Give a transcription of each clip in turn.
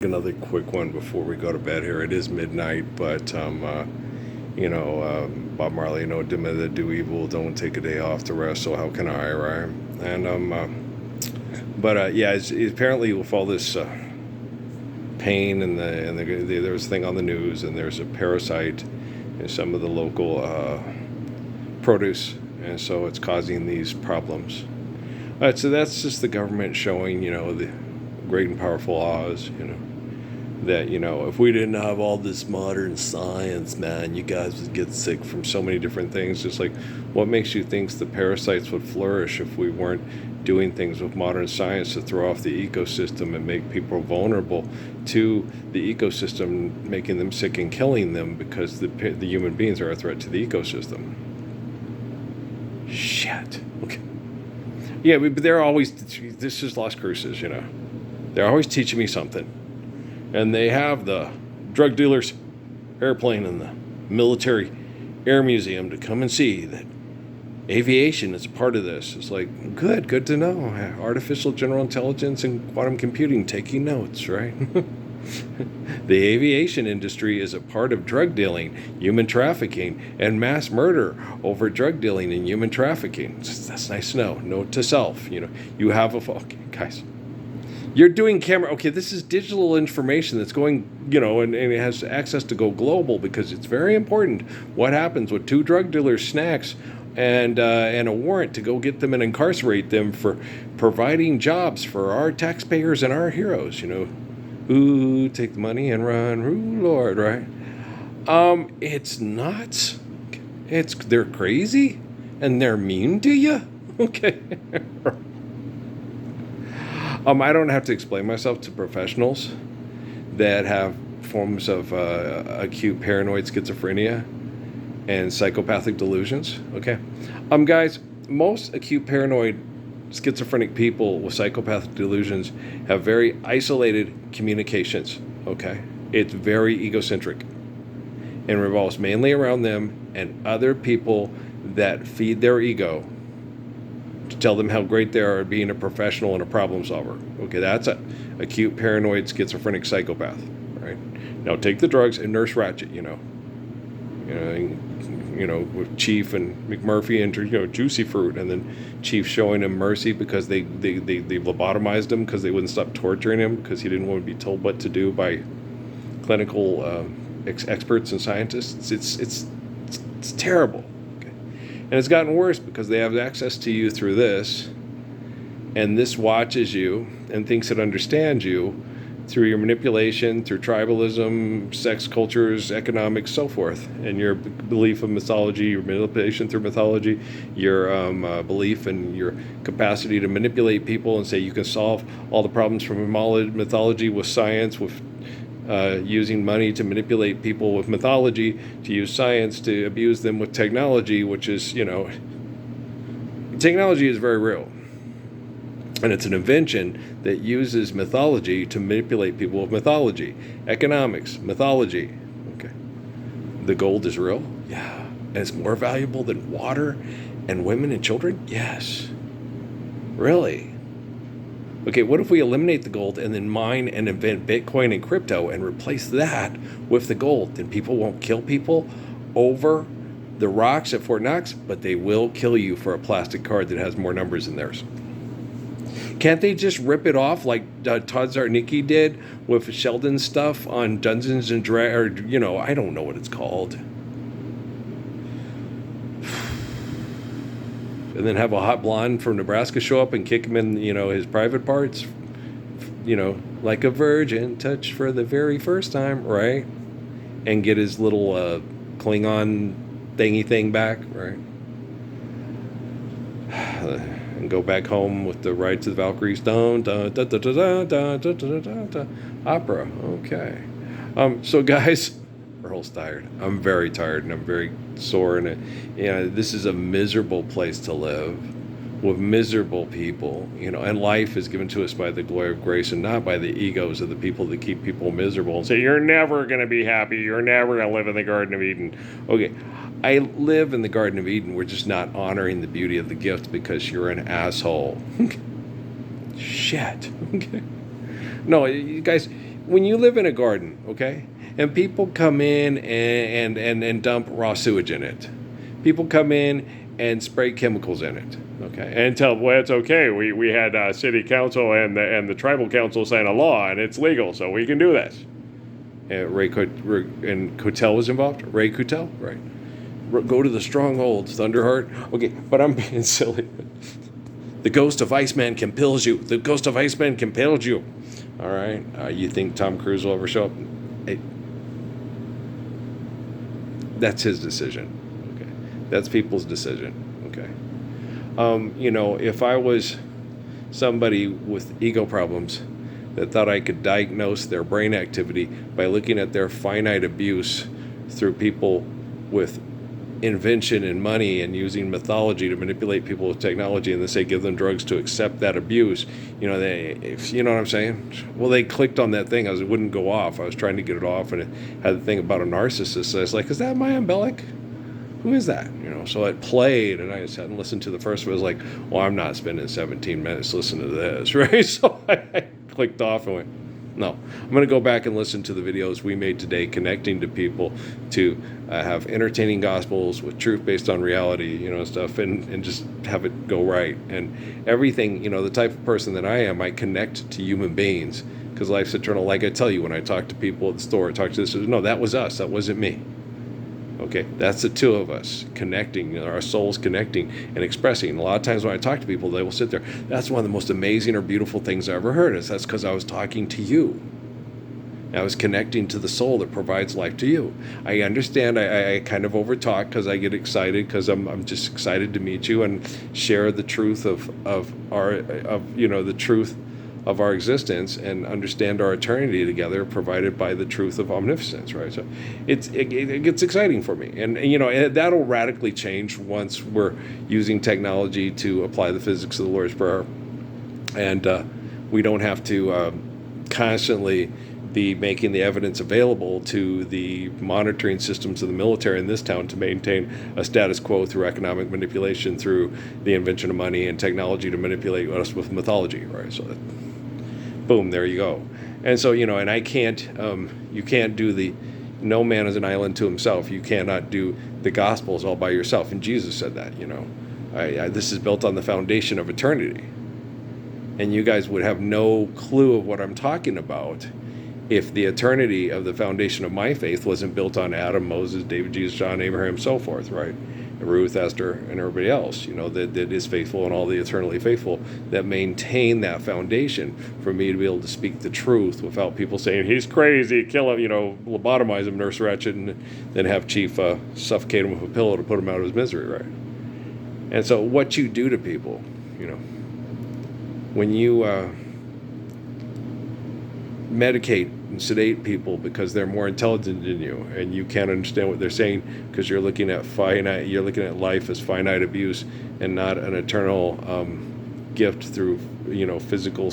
Another quick one before we go to bed here. It is midnight, but Bob Marley, that do evil, don't take a day off to rest. So how can I, right? And yeah, it's apparently with all this pain there's a thing on the news, and there's a parasite in some of the local produce, and so it's causing these problems. All right, so that's just the government showing, the great and powerful Oz, that, if we didn't have all this modern science, man, you guys would get sick from so many different things. Just like, what makes you think the parasites would flourish if we weren't doing things with modern science to throw off the ecosystem and make people vulnerable to the ecosystem, making them sick and killing them because the human beings are a threat to the ecosystem? Shit. Okay. Yeah, but they're always, this is Las Cruces, They're always teaching me something. And they have the drug dealers airplane in the military air museum to come and see that aviation is a part of this. It's like, good to know. Artificial general intelligence and quantum computing taking notes, right? The aviation industry is a part of drug dealing, human trafficking, and mass murder over drug dealing and human trafficking. That's nice to know. Note to self, you have okay, guys. You're doing camera. Okay, this is digital information that's going, and it has access to go global because it's very important what happens with two drug dealers' snacks and a warrant to go get them and incarcerate them for providing jobs for our taxpayers and our heroes. Ooh, take the money and run, ooh, Lord, right? It's nuts. They're crazy and they're mean to you. Okay. I don't have to explain myself to professionals that have forms of acute paranoid schizophrenia and psychopathic delusions. Okay, guys, most acute paranoid schizophrenic people with psychopathic delusions have very isolated communications. Okay, it's very egocentric and revolves mainly around them and other people that feed their ego to tell them how great they are at being a professional and a problem solver. Okay, that's a acute paranoid schizophrenic psychopath, right? Now take the drugs and nurse Ratchet, with Chief and McMurphy and Juicy Fruit, and then Chief showing him mercy because they lobotomized him because they wouldn't stop torturing him because he didn't want to be told what to do by clinical experts and scientists. It's terrible. And it's gotten worse because they have access to you through this, and this watches you and thinks it understands you through your manipulation, through tribalism, sex cultures, economics, so forth, and your belief of mythology, your manipulation through mythology, your belief in your capacity to manipulate people and say you can solve all the problems from mythology with science, with using money to manipulate people with mythology, to use science to abuse them with technology, which is, technology is very real. And it's an invention that uses mythology to manipulate people with mythology. Economics, mythology. Okay. The gold is real? Yeah. And it's more valuable than water and women and children? Yes. Really? Okay, what if we eliminate the gold and then mine and invent Bitcoin and crypto and replace that with the gold? Then people won't kill people over the rocks at Fort Knox, but they will kill you for a plastic card that has more numbers than theirs. Can't they just rip it off like Todd Zarnicki did with Sheldon's stuff on Dungeons and Dragons, or, I don't know what it's called. And then have a hot blonde from Nebraska show up and kick him in, his private parts, like a virgin touched for the very first time, right? And get his little Klingon thingy thing back, right? And go back home with the Ride to the Valkyries, dun, dun, dun, dun, dun, dun, dun, dun, dun, dun, dun. Opera, okay. So guys, Earl's tired. I'm very tired and I'm very sore, and this is a miserable place to live with miserable people, and life is given to us by the glory of grace and not by the egos of the people that keep people miserable and say, you're never going to be happy, you're never going to live in the Garden of Eden. Okay, I live in the Garden of Eden. We're just not honoring the beauty of the gift because you're an asshole. Shit. Okay. No, you guys, when you live in a garden, okay, and people come in and dump raw sewage in it, people come in and spray chemicals in it, okay, and tell, well, it's okay. We had city council and the tribal council sign a law, and it's legal, so we can do this. And and Cotel was involved. Ray Cotel, right? Go to the stronghold, Thunderheart. Okay, but I'm being silly. The ghost of Iceman compels you. The ghost of Iceman compelled you. All right. You think Tom Cruise will ever show up? Hey, that's his decision. Okay. That's people's decision. Okay. If I was somebody with ego problems that thought I could diagnose their brain activity by looking at their finite abuse through people with invention and money and using mythology to manipulate people with technology, and then say give them drugs to accept that abuse, you know what I'm saying? Well, they clicked on that thing. It wouldn't go off. I was trying to get it off, and it had the thing about a narcissist. So I was like, is that my umbilic? Who is that? So it played, and I sat and listened to the first one. It was like, well, I'm not spending 17 minutes listening to this, right? So I clicked off and went, no, I'm going to go back and listen to the videos we made today, connecting to people to have entertaining gospels with truth based on reality, stuff, and just have it go right. And everything, the type of person that I am, I connect to human beings because life's eternal. Like I tell you, when I talk to people at the store, I talk to this, no, that was us. That wasn't me. Okay, that's the two of us connecting, our souls connecting and expressing. A lot of times when I talk to people, they will sit there. That's one of the most amazing or beautiful things I ever heard. That's because I was talking to you. I was connecting to the soul that provides life to you. I understand I kind of overtalk because I get excited because I'm just excited to meet you and share the truth of the truth of our existence and understand our eternity together, provided by the truth of omniscience, right? So it gets exciting for me, and that'll radically change once we're using technology to apply the physics of the Lord's Prayer, and we don't have to constantly be making the evidence available to the monitoring systems of the military in this town to maintain a status quo through economic manipulation, through the invention of money and technology to manipulate us with mythology, right? So boom, there you go. And so, and I can't, you can't do no man is an island to himself. You cannot do the Gospels all by yourself. And Jesus said that, this is built on the foundation of eternity. And you guys would have no clue of what I'm talking about if the eternity of the foundation of my faith wasn't built on Adam, Moses, David, Jesus, John, Abraham, so forth, right? Ruth, Esther, and everybody else, that is faithful, and all the eternally faithful that maintain that foundation for me to be able to speak the truth without people saying, he's crazy, kill him, lobotomize him, nurse Ratchet, and then have Chief suffocate him with a pillow to put him out of his misery, right? And so what you do to people, when you medicate and sedate people because they're more intelligent than you, and you can't understand what they're saying because you're looking at life as finite abuse and not an eternal gift through physical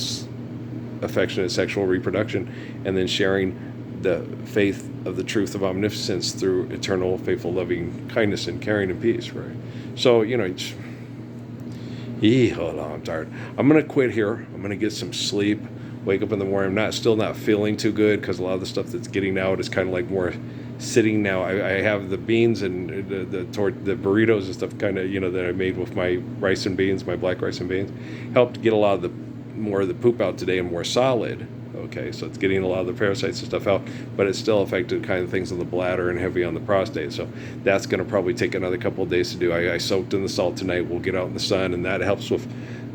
affectionate sexual reproduction, and then sharing the faith of the truth of omniscience through eternal faithful loving kindness and caring and peace, right? So hold on, I'm tired. I'm gonna quit here. I'm gonna get some sleep, wake up in the morning. I'm still not feeling too good because a lot of the stuff that's getting out is kind of like more sitting now. I have the beans and the burritos and stuff kind of, that I made with my rice and beans, my black rice and beans, helped get a lot of more of the poop out today and more solid. Okay, so it's getting a lot of the parasites and stuff out, but it still affected kind of things on the bladder and heavy on the prostate. So that's going to probably take another couple of days to do. I soaked in the salt tonight. We'll get out in the sun, and that helps with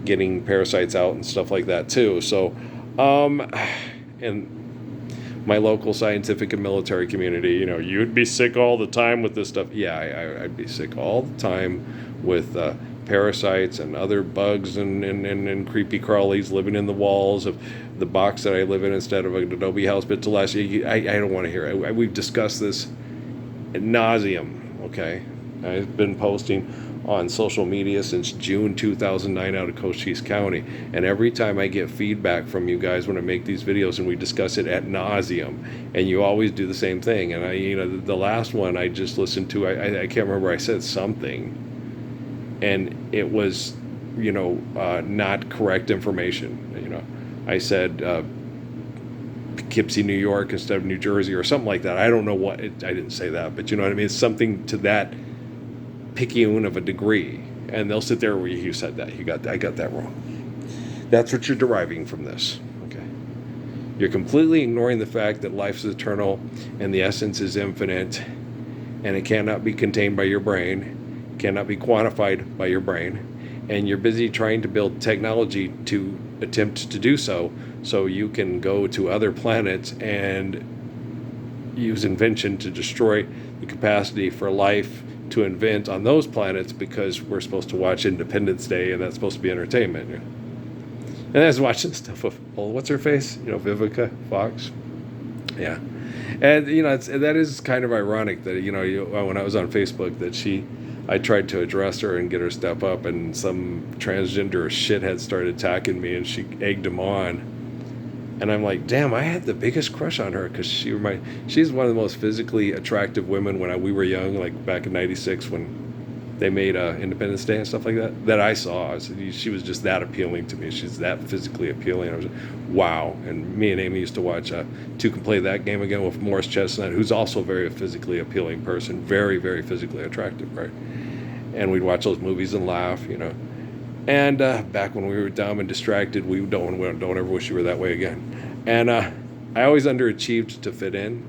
getting parasites out and stuff like that too. So, and my local scientific and military community, you'd be sick all the time with this stuff. Yeah, I'd be sick all the time with parasites and other bugs and creepy crawlies living in the walls of the box that I live in instead of an adobe house. But to last, I don't want to hear it. We've discussed this ad nauseum, okay? I've been posting on social media since June 2009 out of Cochise County, and every time I get feedback from you guys when I make these videos and we discuss it ad nauseum, and you always do the same thing. And the last one I just listened to, I can't remember, I said something, and it was not correct information. I said Poughkeepsie, New York instead of New Jersey or something like that. I don't know what, I didn't say that, but you know what I mean? It's something to that picayune of a degree. And they'll sit there where you said that. I got that wrong. That's what you're deriving from this. Okay. You're completely ignoring the fact that life is eternal and the essence is infinite and it cannot be contained by your brain, cannot be quantified by your brain. And you're busy trying to build technology to attempt to do so you can go to other planets and use invention to destroy the capacity for life to invent on those planets because we're supposed to watch Independence Day and that's supposed to be entertainment. And I was watching stuff of, well, what's her face? Vivica Fox. Yeah. And, that is kind of ironic that, when I was on Facebook that I tried to address her and get her step up and some transgender shithead started attacking me and she egged him on. And I'm like, damn, I had the biggest crush on her because she's one of the most physically attractive women when we were young, like back in '96 when they made Independence Day and stuff like that I saw. She was just that appealing to me. She's that physically appealing. I was like, wow. And me and Amy used to watch Two Can Play That Game Again with Morris Chestnut, who's also a very physically appealing person, very, very physically attractive, right? And we'd watch those movies and laugh, And back when we were dumb and distracted, we don't ever wish you were that way again. And I always underachieved to fit in.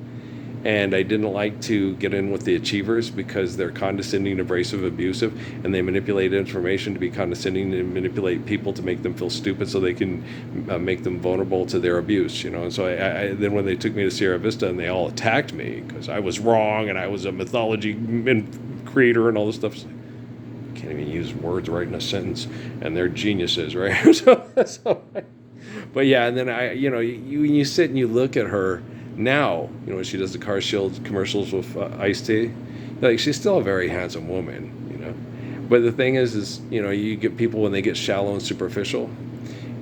And I didn't like to get in with the achievers because they're condescending, abrasive, abusive, and they manipulate information to be condescending and manipulate people to make them feel stupid so they can make them vulnerable to their abuse, And so then when they took me to Sierra Vista and they all attacked me because I was wrong and I was a mythology creator and all this stuff, can't even use words right in a sentence, and they're geniuses, right? But yeah, and then you sit and you look at her now, she does the car shield commercials with iced tea. Like, she's still a very handsome woman, But the thing is, you get people when they get shallow and superficial.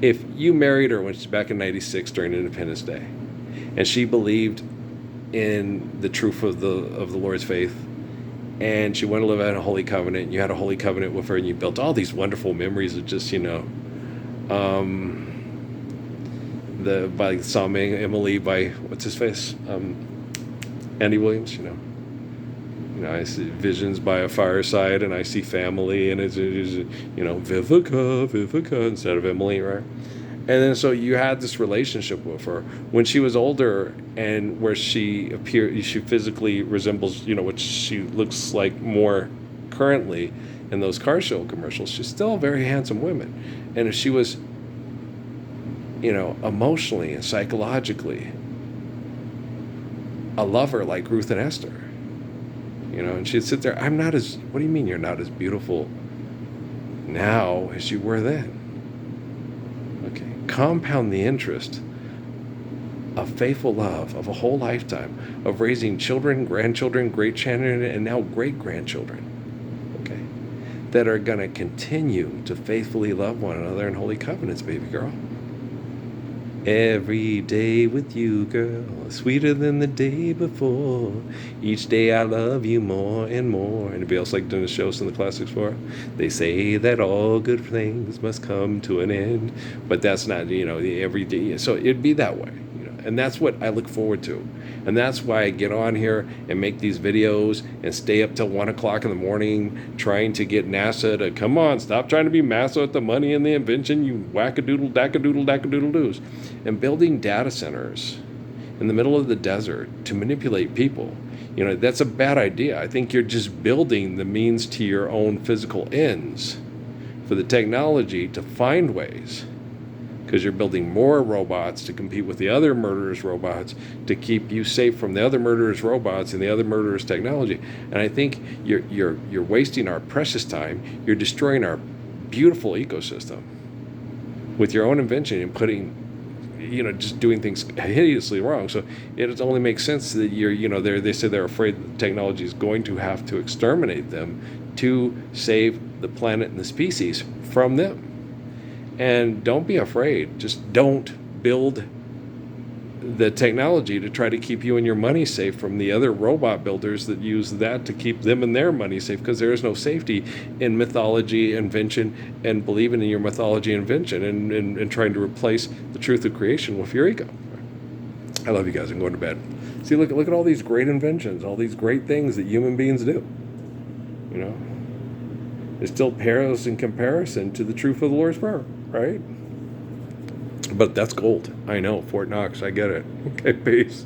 If you married her when she's back in '96 during Independence Day, and she believed in the truth of the Lord's faith, and she wanted to live out a holy covenant, and you had a holy covenant with her, and you built all these wonderful memories of just, by the song Emily by what's his face, Andy Williams. I see visions by a fireside, and I see family, and it's Vivica instead of Emily, right? And then so you had this relationship with her when she was older, and where she physically resembles, what she looks like more currently in those car show commercials. She's still a very handsome woman, and if she was, emotionally and psychologically a lover like Ruth and Esther, and she'd sit there, what do you mean you're not as beautiful now as you were then? Okay, compound the interest of faithful love of a whole lifetime of raising children, grandchildren, great-grandchildren, and now great-grandchildren, okay, that are going to continue to faithfully love one another in holy covenants, baby girl. Every day with you, girl, sweeter than the day before. Each day I love you more and more. Anybody else like doing the shows in the classics for? They say that all good things must come to an end, but that's not, every day. So it'd be that way, and that's what I look forward to. And that's why I get on here and make these videos and stay up till 1 o'clock in the morning trying to get NASA to, come on, stop trying to be NASA with the money and the invention, you wackadoodle, dackadoodle, dackadoodle doos. And building data centers in the middle of the desert to manipulate people, that's a bad idea. I think you're just building the means to your own physical ends for the technology to find ways, because you're building more robots to compete with the other murderous robots to keep you safe from the other murderous robots and the other murderous technology. And I think you're wasting our precious time. You're destroying our beautiful ecosystem with your own invention and putting, just doing things hideously wrong. So it only makes sense that they say they're afraid that the technology is going to have to exterminate them to save the planet and the species from them. And don't be afraid. Just don't build the technology to try to keep you and your money safe from the other robot builders that use that to keep them and their money safe, because there is no safety in mythology invention and believing in your mythology invention and trying to replace the truth of creation with your ego. I love you guys. I'm going to bed. See, look at all these great inventions, all these great things that human beings do. You know, it still pales in comparison to the truth of the Lord's Prayer, right? But that's gold. I know. Fort Knox. I get it. Okay, peace.